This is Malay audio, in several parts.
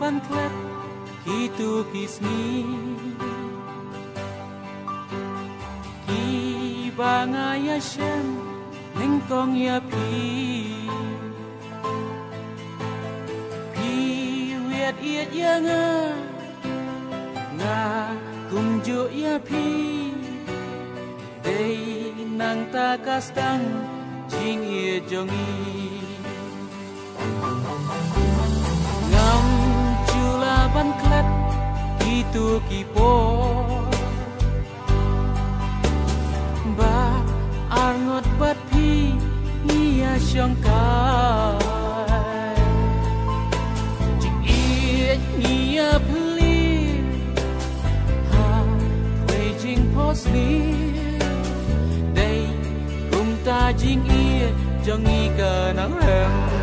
van klet kitu kisni ki bangaya shem nengkong ya pi wiat iat ya nga kumju ya pi day nang takas dang jing ia jongi ngam chula ban klet itu kipo ba arngot bat pi nia syangkai jing ia nia beli ha wei jing posli day kum ta jing ia jongi kanang rem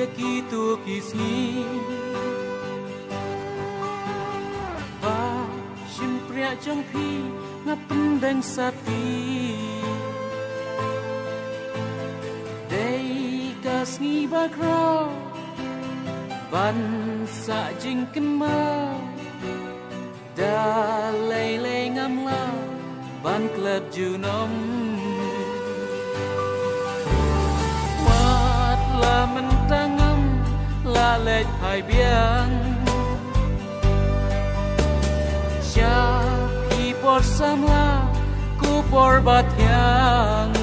ya kitu kisni ba simpria jongpi ngapendeng sapi day kasngi bakro ban sa jingken ma da lele ngamla ban klub junom la mentangam la lệch hai biang sha ki por samla ku por batyang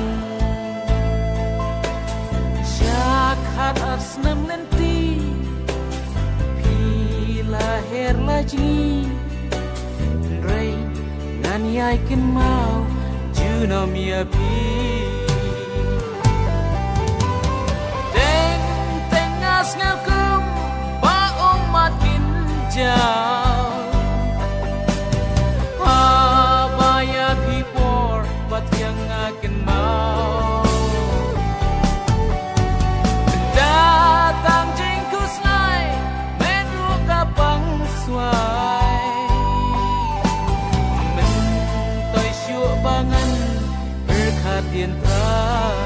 sha khat asnam lenti pi lahir laji rei nan yai kin mau junom ya pi ngakum ba umat kinjau abaya kipor bat yang akan mau datang jingkus nai menru kapang suai mentoi syuk bangan berkat tientra